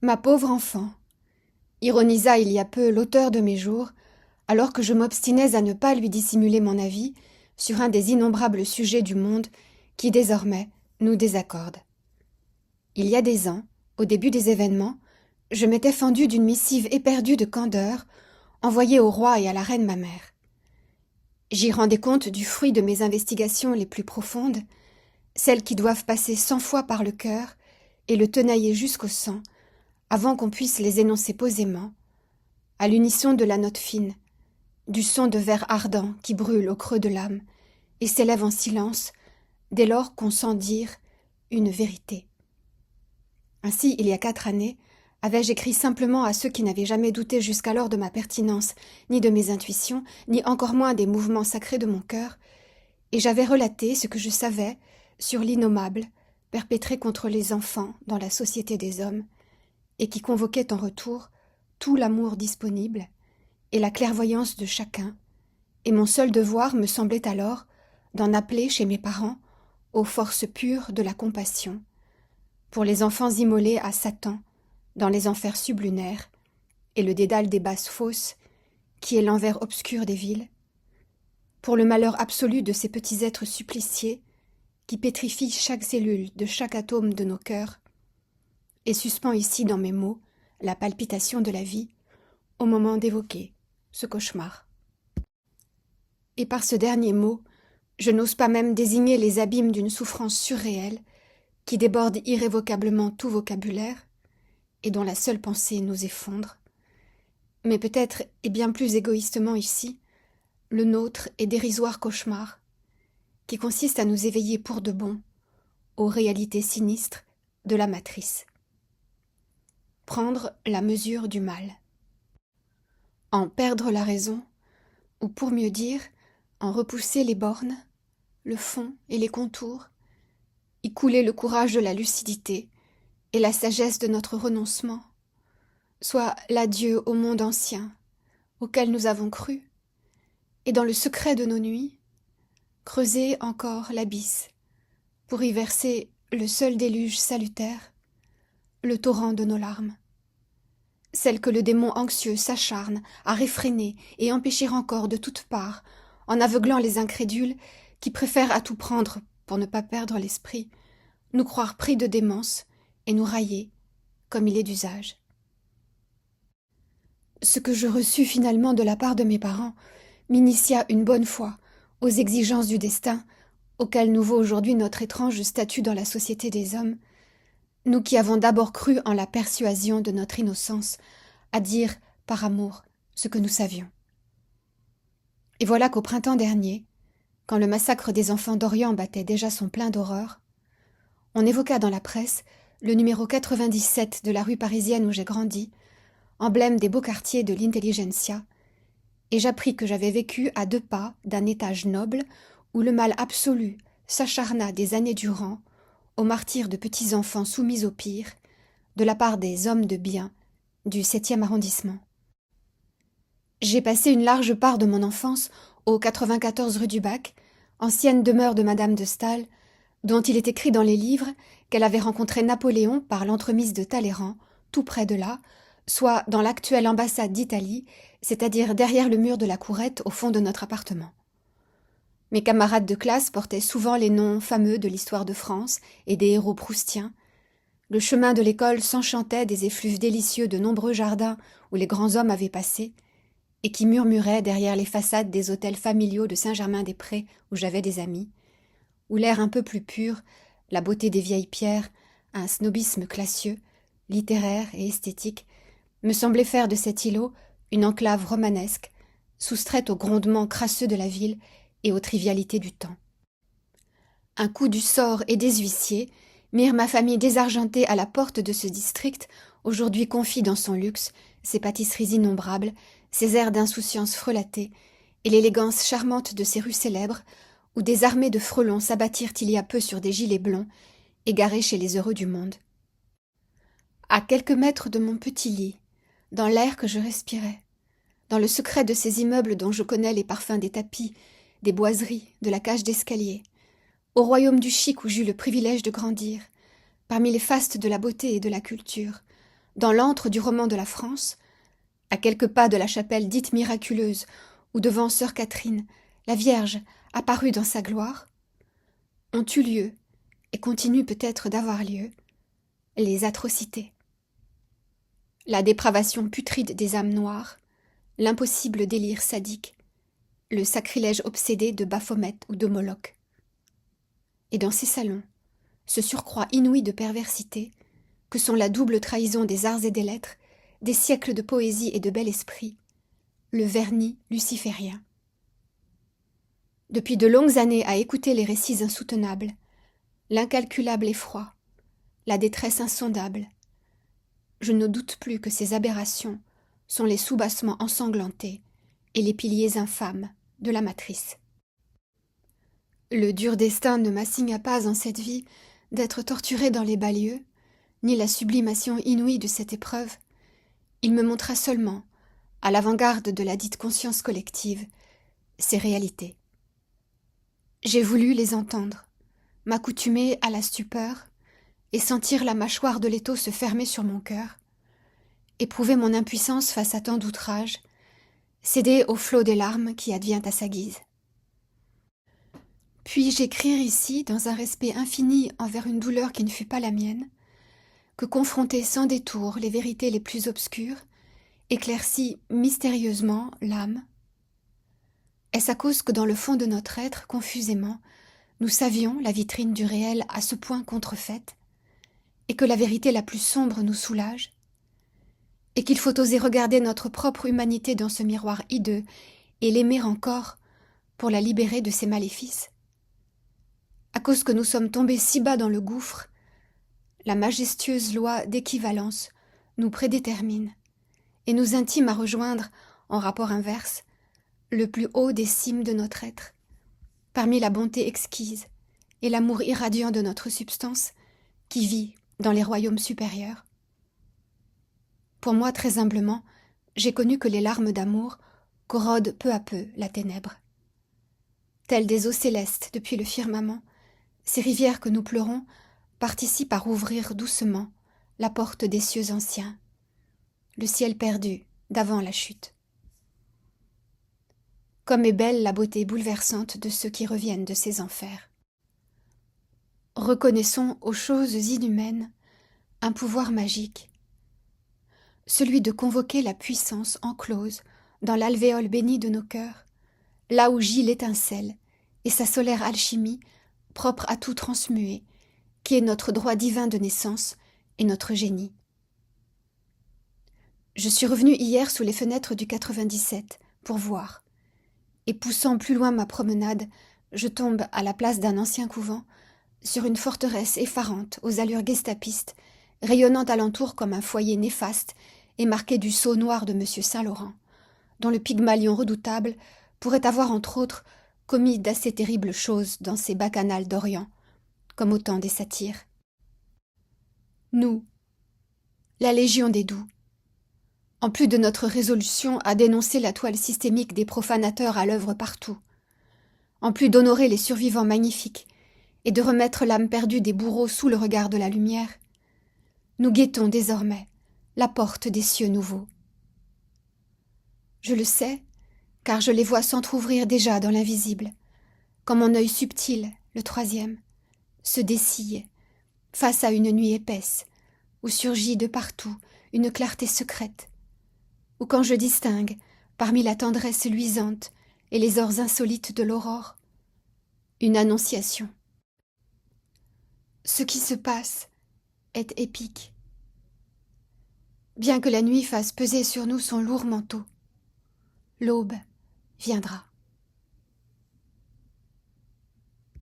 Ma pauvre enfant, ironisa il y a peu l'auteur de mes jours, alors que je m'obstinais à ne pas lui dissimuler mon avis sur un des innombrables sujets du monde qui, désormais, nous désaccordent. Il y a des ans, au début des événements, je m'étais fendue d'une missive éperdue de candeur, envoyée au roi et à la reine ma mère. J'y rendais compte du fruit de mes investigations les plus profondes, celles qui doivent passer 100 fois par le cœur et le tenailler jusqu'au sang, avant qu'on puisse les énoncer posément, à l'unisson de la note fine, du son de verre ardent qui brûle au creux de l'âme et s'élève en silence dès lors qu'on sent dire une vérité. Ainsi, il y a 4 années, avais-je écrit simplement à ceux qui n'avaient jamais douté jusqu'alors de ma pertinence, ni de mes intuitions, ni encore moins des mouvements sacrés de mon cœur, et j'avais relaté ce que je savais sur l'innommable perpétré contre les enfants dans la société des hommes, et qui convoquait en retour tout l'amour disponible et la clairvoyance de chacun, et mon seul devoir me semblait alors d'en appeler chez mes parents aux forces pures de la compassion, pour les enfants immolés à Satan dans les enfers sublunaires et le dédale des basses fosses, qui est l'envers obscur des villes, pour le malheur absolu de ces petits êtres suppliciés qui pétrifient chaque cellule de chaque atome de nos cœurs, et suspend ici dans mes mots la palpitation de la vie au moment d'évoquer ce cauchemar. Et par ce dernier mot, je n'ose pas même désigner les abîmes d'une souffrance surréelle qui déborde irrévocablement tout vocabulaire et dont la seule pensée nous effondre. Mais peut-être, et bien plus égoïstement ici, le nôtre est dérisoire cauchemar, qui consiste à nous éveiller pour de bon aux réalités sinistres de la matrice. Prendre la mesure du mal. En perdre la raison, ou pour mieux dire, en repousser les bornes, le fond et les contours, y couler le courage de la lucidité et la sagesse de notre renoncement, soit l'adieu au monde ancien, auquel nous avons cru, et dans le secret de nos nuits, creuser encore l'abysse, pour y verser le seul déluge salutaire, le torrent de nos larmes, celle que le démon anxieux s'acharne à réfréner et empêcher encore de toutes parts, en aveuglant les incrédules qui préfèrent à tout prendre pour ne pas perdre l'esprit, nous croire pris de démence et nous railler, comme il est d'usage. Ce que je reçus finalement de la part de mes parents m'initia une bonne fois aux exigences du destin, auquel nous vaut aujourd'hui notre étrange statut dans la société des hommes, nous qui avons d'abord cru en la persuasion de notre innocence à dire par amour ce que nous savions. Et voilà qu'au printemps dernier, quand le massacre des enfants d'Orient battait déjà son plein d'horreur, on évoqua dans la presse le numéro 97 de la rue parisienne où j'ai grandi, emblème des beaux quartiers de l'intelligentsia, et j'appris que j'avais vécu à 2 pas d'un étage noble où le mal absolu s'acharna des années durant au martyre de petits enfants soumis au pire, de la part des hommes de bien du 7e arrondissement. J'ai passé une large part de mon enfance au 94 rue du Bac, ancienne demeure de Madame de Staël, dont il est écrit dans les livres qu'elle avait rencontré Napoléon par l'entremise de Talleyrand, tout près de là, soit dans l'actuelle ambassade d'Italie, c'est-à-dire derrière le mur de la courette au fond de notre appartement. Mes camarades de classe portaient souvent les noms fameux de l'histoire de France et des héros proustiens. Le chemin de l'école s'enchantait des effluves délicieux de nombreux jardins où les grands hommes avaient passé, et qui murmuraient derrière les façades des hôtels familiaux de Saint-Germain-des-Prés où j'avais des amis, où l'air un peu plus pur, la beauté des vieilles pierres, un snobisme classieux, littéraire et esthétique, me semblait faire de cet îlot une enclave romanesque, soustraite aux grondements crasseux de la ville et aux trivialités du temps. Un coup du sort et des huissiers mirent ma famille désargentée à la porte de ce district, aujourd'hui confit dans son luxe, ses pâtisseries innombrables, ses airs d'insouciance frelatés, et l'élégance charmante de ses rues célèbres, où des armées de frelons s'abattirent il y a peu sur des gilets blonds, égarés chez les heureux du monde. À quelques mètres de mon petit lit, dans l'air que je respirais, dans le secret de ces immeubles dont je connais les parfums des tapis, des boiseries, de la cage d'escalier, au royaume du chic où j'eus le privilège de grandir, parmi les fastes de la beauté et de la culture, dans l'antre du roman de la France, à quelques pas de la chapelle dite miraculeuse, où devant sœur Catherine, la Vierge apparut dans sa gloire, ont eu lieu, et continuent peut-être d'avoir lieu, les atrocités. La dépravation putride des âmes noires, l'impossible délire sadique, le sacrilège obsédé de Baphomet ou de Moloch. Et dans ces salons, ce surcroît inouï de perversité, que sont la double trahison des arts et des lettres, des siècles de poésie et de bel esprit, le vernis luciférien. Depuis de longues années à écouter les récits insoutenables, l'incalculable effroi, la détresse insondable, je ne doute plus que ces aberrations sont les soubassements ensanglantés et les piliers infâmes de la matrice. Le dur destin ne m'assigna pas en cette vie d'être torturé dans les bas lieux, ni la sublimation inouïe de cette épreuve. Il me montra seulement, à l'avant-garde de la dite conscience collective, ces réalités. J'ai voulu les entendre, m'accoutumer à la stupeur et sentir la mâchoire de l'étau se fermer sur mon cœur, éprouver mon impuissance face à tant d'outrages, céder au flot des larmes qui advient à sa guise. Puis-je écrire ici, dans un respect infini envers une douleur qui ne fut pas la mienne, que confronter sans détour les vérités les plus obscures éclaircit mystérieusement l'âme? Est-ce à cause que dans le fond de notre être, confusément, nous savions la vitrine du réel à ce point contrefaite, et que la vérité la plus sombre nous soulage, et qu'il faut oser regarder notre propre humanité dans ce miroir hideux et l'aimer encore pour la libérer de ses maléfices? À cause que nous sommes tombés si bas dans le gouffre, la majestueuse loi d'équivalence nous prédétermine et nous intime à rejoindre, en rapport inverse, le plus haut des cimes de notre être, parmi la bonté exquise et l'amour irradiant de notre substance qui vit dans les royaumes supérieurs. Pour moi, très humblement, j'ai connu que les larmes d'amour corrodent peu à peu la ténèbre. Telles des eaux célestes depuis le firmament, ces rivières que nous pleurons participent à rouvrir doucement la porte des cieux anciens, le ciel perdu d'avant la chute. Comme est belle la beauté bouleversante de ceux qui reviennent de ces enfers. Reconnaissons aux choses inhumaines un pouvoir magique, celui de convoquer la puissance enclose dans l'alvéole bénie de nos cœurs, là où gît l'étincelle et sa solaire alchimie propre à tout transmuer, qui est notre droit divin de naissance et notre génie. Je suis revenue hier sous les fenêtres du 97 pour voir, et poussant plus loin ma promenade, je tombe à la place d'un ancien couvent sur une forteresse effarante aux allures gestapistes, rayonnant alentour comme un foyer néfaste et marqué du sceau noir de M. Saint-Laurent, dont le Pygmalion redoutable pourrait avoir entre autres commis d'assez terribles choses dans ces bacchanales d'Orient, comme au temps des satyres. Nous, la Légion des doux, en plus de notre résolution à dénoncer la toile systémique des profanateurs à l'œuvre partout, en plus d'honorer les survivants magnifiques et de remettre l'âme perdue des bourreaux sous le regard de la lumière, nous guettons désormais la porte des cieux nouveaux. Je le sais, car je les vois s'entr'ouvrir déjà dans l'invisible, quand mon œil subtil, le troisième, se dessille face à une nuit épaisse, où surgit de partout une clarté secrète, ou quand je distingue, parmi la tendresse luisante et les ors insolites de l'aurore, une annonciation. Ce qui se passe est épique. Bien que la nuit fasse peser sur nous son lourd manteau, l'aube viendra.